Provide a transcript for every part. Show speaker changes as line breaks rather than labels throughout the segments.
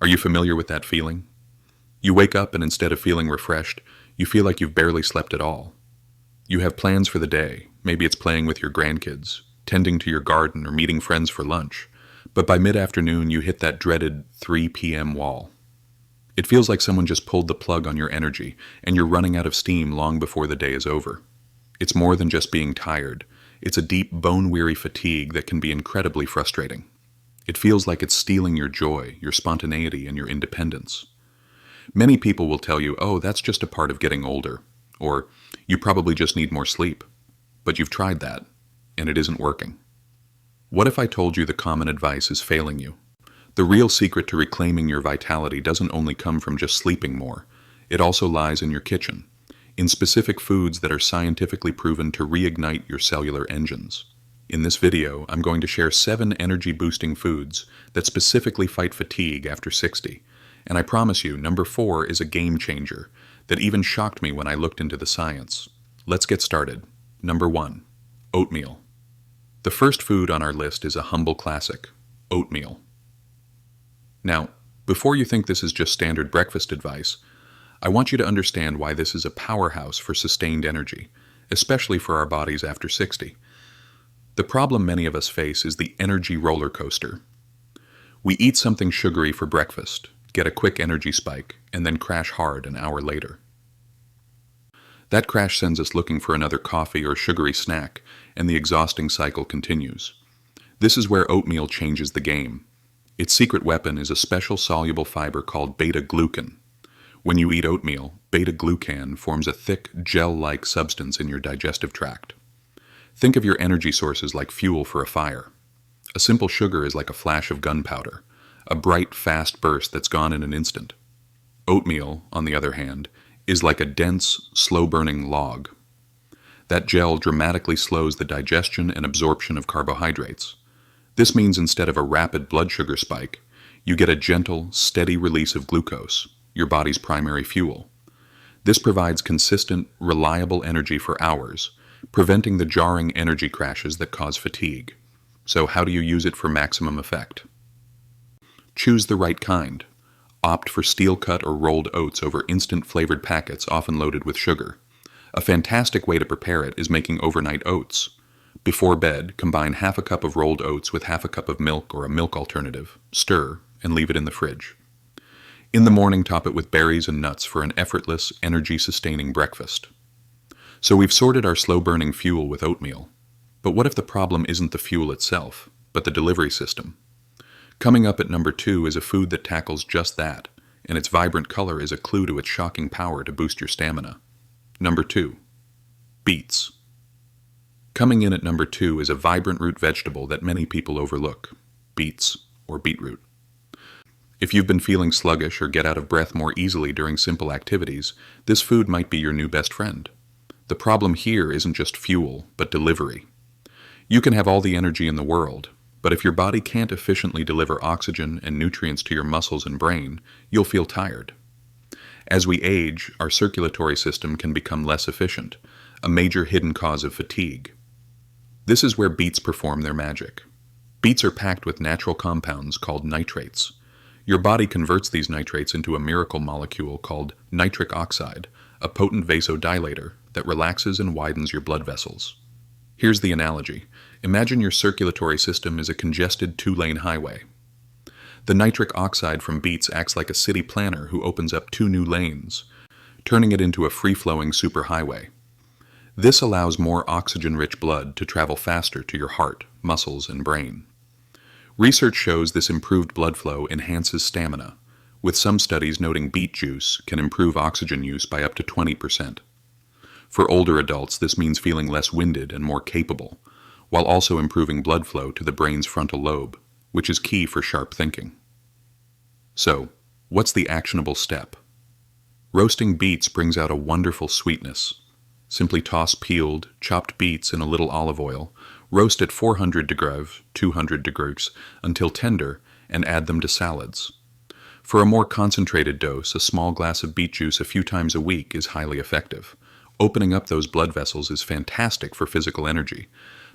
Are you familiar with that feeling? You wake up and instead of feeling refreshed, you feel like you've barely slept at all. You have plans for the day. Maybe it's playing with your grandkids, tending to your garden, or meeting friends for lunch. But by mid-afternoon, you hit that dreaded 3 p.m. wall. It feels like someone just pulled the plug on your energy, and you're running out of steam long before the day is over. It's more than just being tired. It's a deep, bone-weary fatigue that can be incredibly frustrating. It feels like it's stealing your joy, your spontaneity, and your independence. Many people will tell you, oh, that's just a part of getting older, or you probably just need more sleep. But you've tried that, and it isn't working. What if I told you the common advice is failing you? The real secret to reclaiming your vitality doesn't only come from just sleeping more. It also lies in your kitchen, in specific foods that are scientifically proven to reignite your cellular engines. In this video, I'm going to share 7 energy-boosting foods that specifically fight fatigue after 60. And I promise you, number 4 is a game changer that even shocked me when I looked into the science. Let's get started. Number 1, oatmeal. The first food on our list is a humble classic, oatmeal. Now, before you think this is just standard breakfast advice, I want you to understand why this is a powerhouse for sustained energy, especially for our bodies after 60. The problem many of us face is the energy roller coaster. We eat something sugary for breakfast, get a quick energy spike, and then crash hard an hour later. That crash sends us looking for another coffee or sugary snack, and the exhausting cycle continues. This is where oatmeal changes the game. Its secret weapon is a special soluble fiber called beta-glucan. When you eat oatmeal, beta-glucan forms a thick, gel-like substance in your digestive tract. Think of your energy sources like fuel for a fire. A simple sugar is like a flash of gunpowder, a bright, fast burst that's gone in an instant. Oatmeal, on the other hand, is like a dense, slow-burning log. That gel dramatically slows the digestion and absorption of carbohydrates. This means instead of a rapid blood sugar spike, you get a gentle, steady release of glucose, your body's primary fuel. This provides consistent, reliable energy for hours, preventing the jarring energy crashes that cause fatigue. So how do you use it for maximum effect? Choose the right kind. Opt for steel-cut or rolled oats over instant flavored packets often loaded with sugar. A fantastic way to prepare it is making overnight oats. Before bed, combine half a cup of rolled oats with half a cup of milk or a milk alternative, stir, and leave it in the fridge. In the morning, top it with berries and nuts for an effortless, energy-sustaining breakfast. So we've sorted our slow-burning fuel with oatmeal. But what if the problem isn't the fuel itself, but the delivery system? Coming up at number 2 is a food that tackles just that, and its vibrant color is a clue to its shocking power to boost your stamina. Number 2, beets. Coming in at number 2 is a vibrant root vegetable that many people overlook, beets or beetroot. If you've been feeling sluggish or get out of breath more easily during simple activities, this food might be your new best friend. The problem here isn't just fuel, but delivery. You can have all the energy in the world, but if your body can't efficiently deliver oxygen and nutrients to your muscles and brain, you'll feel tired. As we age, our circulatory system can become less efficient, a major hidden cause of fatigue. This is where beets perform their magic. Beets are packed with natural compounds called nitrates. Your body converts these nitrates into a miracle molecule called nitric oxide, a potent vasodilator that relaxes and widens your blood vessels. Here's the analogy. Imagine your circulatory system is a congested 2-lane highway. The nitric oxide from beets acts like a city planner who opens up 2 new lanes, turning it into a free-flowing superhighway. This allows more oxygen-rich blood to travel faster to your heart, muscles, and brain. Research shows this improved blood flow enhances stamina, with some studies noting beet juice can improve oxygen use by up to 20%. For older adults, this means feeling less winded and more capable, while also improving blood flow to the brain's frontal lobe, which is key for sharp thinking. So, what's the actionable step? Roasting beets brings out a wonderful sweetness. Simply toss peeled, chopped beets in a little olive oil, roast at 400 degrees, 200 degrees, until tender, and add them to salads. For a more concentrated dose, a small glass of beet juice a few times a week is highly effective. Opening up those blood vessels is fantastic for physical energy.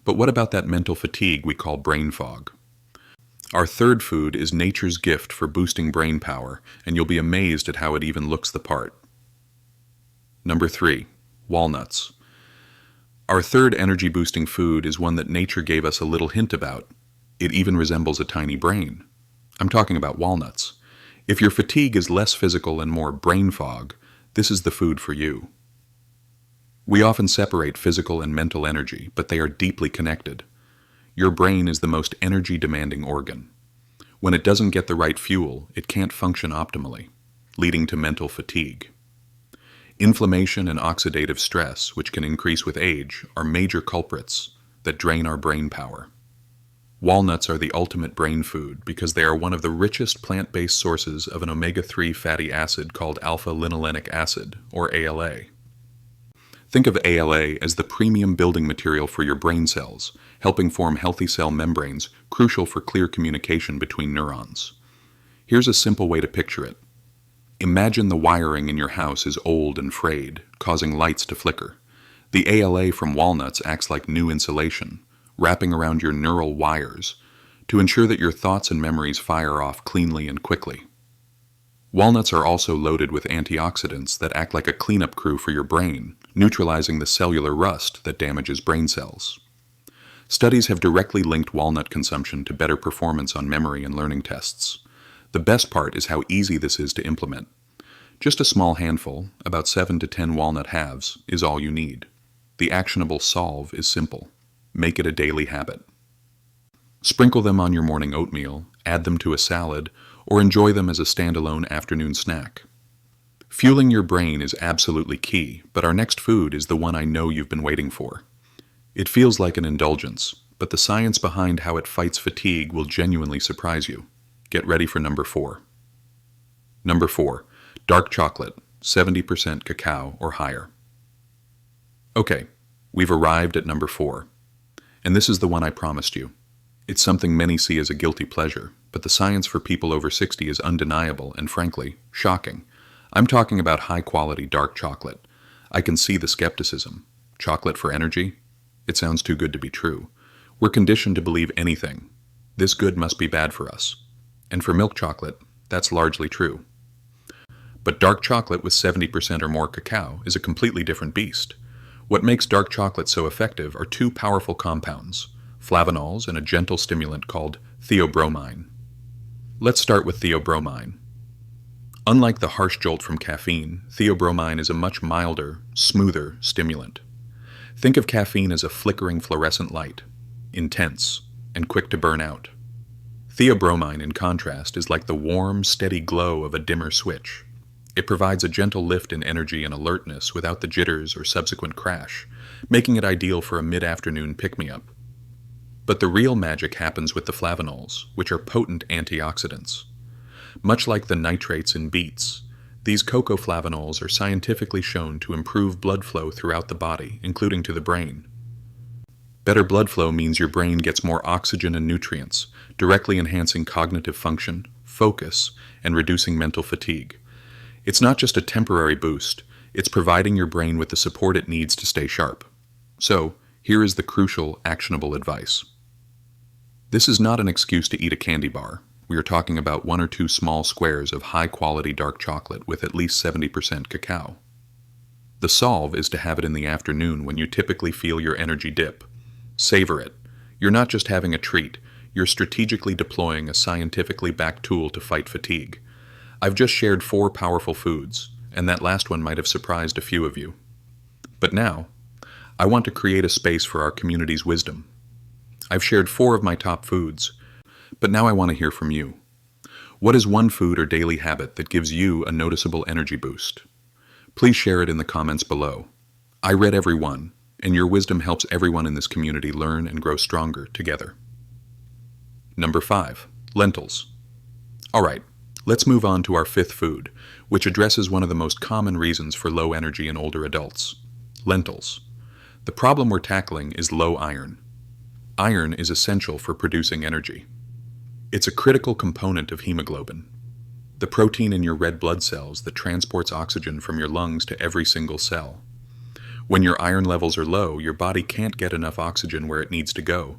But what about that mental fatigue we call brain fog? Our third food is nature's gift for boosting brain power, and you'll be amazed at how it even looks the part. Number 3. Walnuts. Our third energy-boosting food is one that nature gave us a little hint about. It even resembles a tiny brain. I'm talking about walnuts. If your fatigue is less physical and more brain fog, this is the food for you. We often separate physical and mental energy, but they are deeply connected. Your brain is the most energy-demanding organ. When it doesn't get the right fuel, it can't function optimally, leading to mental fatigue. Inflammation and oxidative stress, which can increase with age, are major culprits that drain our brain power. Walnuts are the ultimate brain food because they are one of the richest plant-based sources of an omega-3 fatty acid called alpha-linolenic acid, or ALA. Think of ALA as the premium building material for your brain cells, helping form healthy cell membranes crucial for clear communication between neurons. Here's a simple way to picture it. Imagine the wiring in your house is old and frayed, causing lights to flicker. The ALA from walnuts acts like new insulation, wrapping around your neural wires to ensure that your thoughts and memories fire off cleanly and quickly. Walnuts are also loaded with antioxidants that act like a cleanup crew for your brain, neutralizing the cellular rust that damages brain cells. Studies have directly linked walnut consumption to better performance on memory and learning tests. The best part is how easy this is to implement. Just a small handful, about 7 to 10 walnut halves, is all you need. The actionable solve is simple. Make it a daily habit. Sprinkle them on your morning oatmeal, add them to a salad, or enjoy them as a standalone afternoon snack. Fueling your brain is absolutely key, but our next food is the one I know you've been waiting for. It feels like an indulgence, but the science behind how it fights fatigue will genuinely surprise you. Get ready for number 4. Number 4. Dark chocolate, 70% cacao or higher. Okay, we've arrived at number 4. And this is the one I promised you. It's something many see as a guilty pleasure, but the science for people over 60 is undeniable and, frankly, shocking. I'm talking about high-quality dark chocolate. I can see the skepticism. Chocolate for energy? It sounds too good to be true. We're conditioned to believe anything. This good must be bad for us. And for milk chocolate, that's largely true. But dark chocolate with 70% or more cacao is a completely different beast. What makes dark chocolate so effective are two powerful compounds, flavanols and a gentle stimulant called theobromine. Let's start with theobromine. Unlike the harsh jolt from caffeine, theobromine is a much milder, smoother stimulant. Think of caffeine as a flickering fluorescent light, intense, and quick to burn out. Theobromine, in contrast, is like the warm, steady glow of a dimmer switch. It provides a gentle lift in energy and alertness without the jitters or subsequent crash, making it ideal for a mid-afternoon pick-me-up. But the real magic happens with the flavanols, which are potent antioxidants. Much like the nitrates in beets, these cocoa flavanols are scientifically shown to improve blood flow throughout the body, including to the brain. Better blood flow means your brain gets more oxygen and nutrients, directly enhancing cognitive function, focus, and reducing mental fatigue. It's not just a temporary boost, it's providing your brain with the support it needs to stay sharp. So, here is the crucial, actionable advice. This is not an excuse to eat a candy bar. We are talking about 1 or 2 small squares of high-quality dark chocolate with at least 70% cacao. The solve is to have it in the afternoon when you typically feel your energy dip. Savor it. You're not just having a treat, you're strategically deploying a scientifically backed tool to fight fatigue. I've just shared 4 powerful foods, and that last one might have surprised a few of you. But now, I want to create a space for our community's wisdom. I've shared 4 of my top foods, but now I want to hear from you. What is one food or daily habit that gives you a noticeable energy boost? Please share it in the comments below. I read every one, and your wisdom helps everyone in this community learn and grow stronger together. Number 5. Lentils. Alright, let's move on to our 5th food, which addresses one of the most common reasons for low energy in older adults. Lentils. The problem we're tackling is low iron. Iron is essential for producing energy. It's a critical component of hemoglobin, the protein in your red blood cells that transports oxygen from your lungs to every single cell. When your iron levels are low, your body can't get enough oxygen where it needs to go,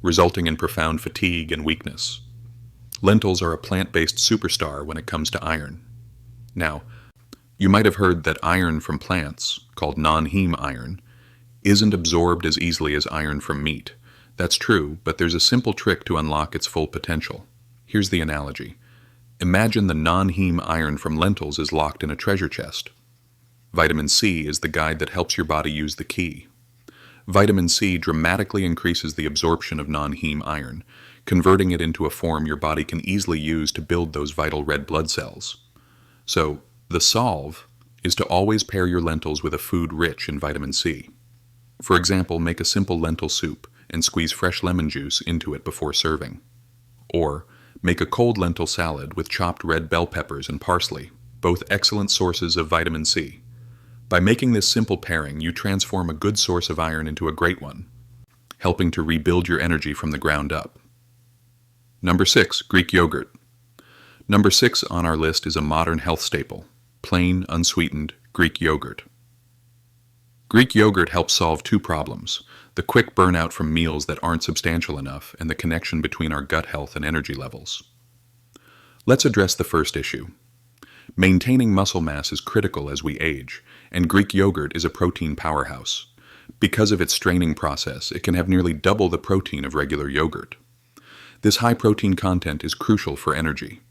resulting in profound fatigue and weakness. Lentils are a plant-based superstar when it comes to iron. Now, you might have heard that iron from plants, called non-heme iron, isn't absorbed as easily as iron from meat. That's true, but there's a simple trick to unlock its full potential. Here's the analogy. Imagine the non-heme iron from lentils is locked in a treasure chest. Vitamin C is the guide that helps your body use the key. Vitamin C dramatically increases the absorption of non-heme iron, converting it into a form your body can easily use to build those vital red blood cells. So, the solve is to always pair your lentils with a food rich in vitamin C. For example, make a simple lentil soup and squeeze fresh lemon juice into it before serving. Or, make a cold lentil salad with chopped red bell peppers and parsley, both excellent sources of vitamin C. By making this simple pairing, you transform a good source of iron into a great one, helping to rebuild your energy from the ground up. Number 6, Greek yogurt. Number 6 on our list is a modern health staple, plain, unsweetened Greek yogurt. Greek yogurt helps solve two problems: the quick burnout from meals that aren't substantial enough and the connection between our gut health and energy levels. Let's address the first issue. Maintaining muscle mass is critical as we age, and Greek yogurt is a protein powerhouse. Because of its straining process, it can have nearly double the protein of regular yogurt. This high protein content is crucial for energy.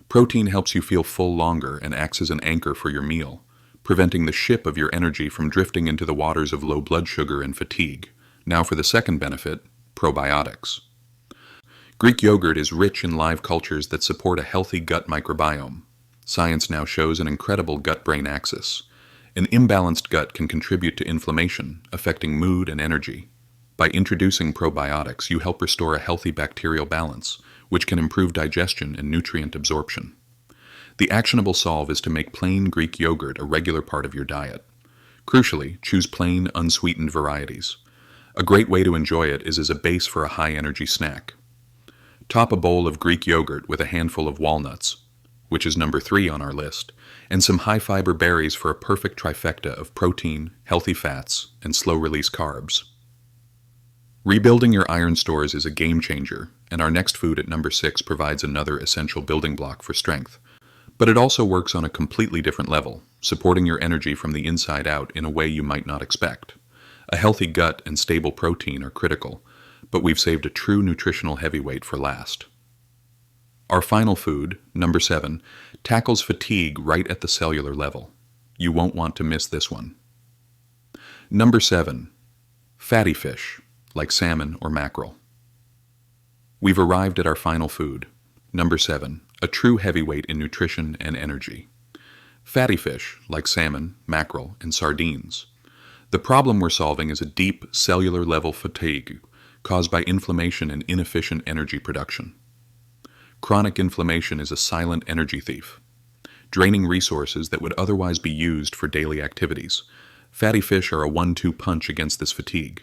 Protein helps you feel full longer and acts as an anchor for your meal, preventing the ship of your energy from drifting into the waters of low blood sugar and fatigue. Now for the second benefit, probiotics. Greek yogurt is rich in live cultures that support a healthy gut microbiome. Science now shows an incredible gut-brain axis. An imbalanced gut can contribute to inflammation, affecting mood and energy. By introducing probiotics, you help restore a healthy bacterial balance, which can improve digestion and nutrient absorption. The actionable solve is to make plain Greek yogurt a regular part of your diet. Crucially, choose plain, unsweetened varieties. A great way to enjoy it is as a base for a high-energy snack. Top a bowl of Greek yogurt with a handful of walnuts, which is number 3 on our list, and some high-fiber berries for a perfect trifecta of protein, healthy fats, and slow-release carbs. Rebuilding your iron stores is a game changer, and our next food at number 6 provides another essential building block for strength. But it also works on a completely different level, supporting your energy from the inside out in a way you might not expect. A healthy gut and stable protein are critical, but we've saved a true nutritional heavyweight for last. Our final food, number 7, tackles fatigue right at the cellular level. You won't want to miss this one. Number 7, fatty fish, like salmon or mackerel. We've arrived at our final food, number 7, a true heavyweight in nutrition and energy. Fatty fish, like salmon, mackerel, and sardines. The problem we're solving is a deep, cellular level fatigue caused by inflammation and inefficient energy production. Chronic inflammation is a silent energy thief, draining resources that would otherwise be used for daily activities. Fatty fish are a 1-2 punch against this fatigue.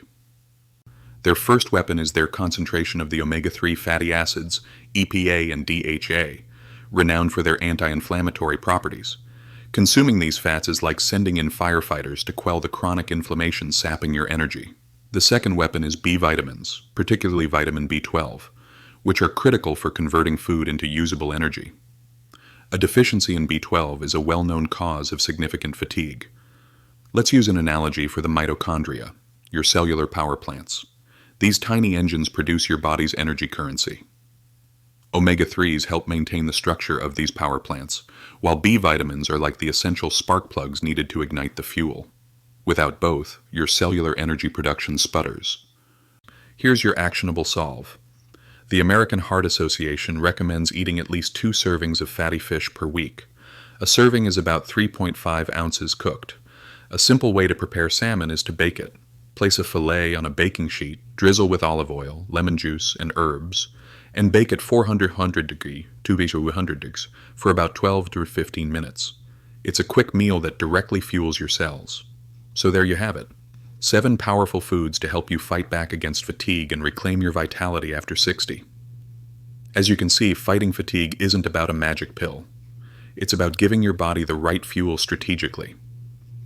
Their first weapon is their concentration of the omega-3 fatty acids, EPA and DHA, renowned for their anti-inflammatory properties. Consuming these fats is like sending in firefighters to quell the chronic inflammation sapping your energy. The second weapon is B vitamins, particularly vitamin B12, which are critical for converting food into usable energy. A deficiency in B12 is a well-known cause of significant fatigue. Let's use an analogy for the mitochondria, your cellular power plants. These tiny engines produce your body's energy currency. Omega-3s help maintain the structure of these power plants, while B vitamins are like the essential spark plugs needed to ignite the fuel. Without both, your cellular energy production sputters. Here's your actionable solve. The American Heart Association recommends eating at least 2 servings of fatty fish per week. A serving is about 3.5 ounces cooked. A simple way to prepare salmon is to bake it. Place a fillet on a baking sheet, drizzle with olive oil, lemon juice, and herbs, and bake at 400 degrees for about 12 to 15 minutes. It's a quick meal that directly fuels your cells. So there you have it. 7 powerful foods to help you fight back against fatigue and reclaim your vitality after 60. As you can see, fighting fatigue isn't about a magic pill. It's about giving your body the right fuel strategically.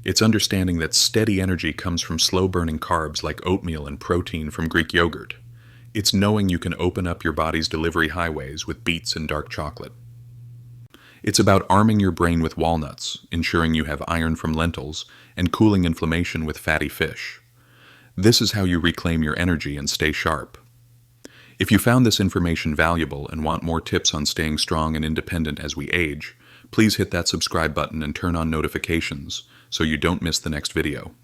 It's understanding that steady energy comes from slow-burning carbs like oatmeal and protein from Greek yogurt. It's knowing you can open up your body's delivery highways with beets and dark chocolate. It's about arming your brain with walnuts, ensuring you have iron from lentils, and cooling inflammation with fatty fish. This is how you reclaim your energy and stay sharp. If you found this information valuable and want more tips on staying strong and independent as we age, please hit that subscribe button and turn on notifications so you don't miss the next video.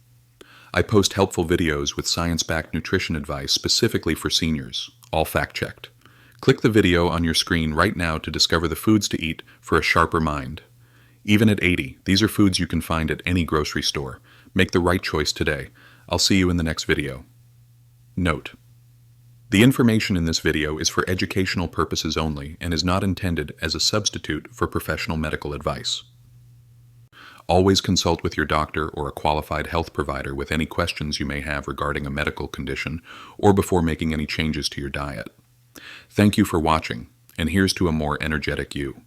I post helpful videos with science-backed nutrition advice specifically for seniors, all fact-checked. Click the video on your screen right now to discover the foods to eat for a sharper mind. Even at 80, these are foods you can find at any grocery store. Make the right choice today. I'll see you in the next video. Note: the information in this video is for educational purposes only and is not intended as a substitute for professional medical advice. Always consult with your doctor or a qualified health provider with any questions you may have regarding a medical condition or before making any changes to your diet. Thank you for watching, and here's to a more energetic you.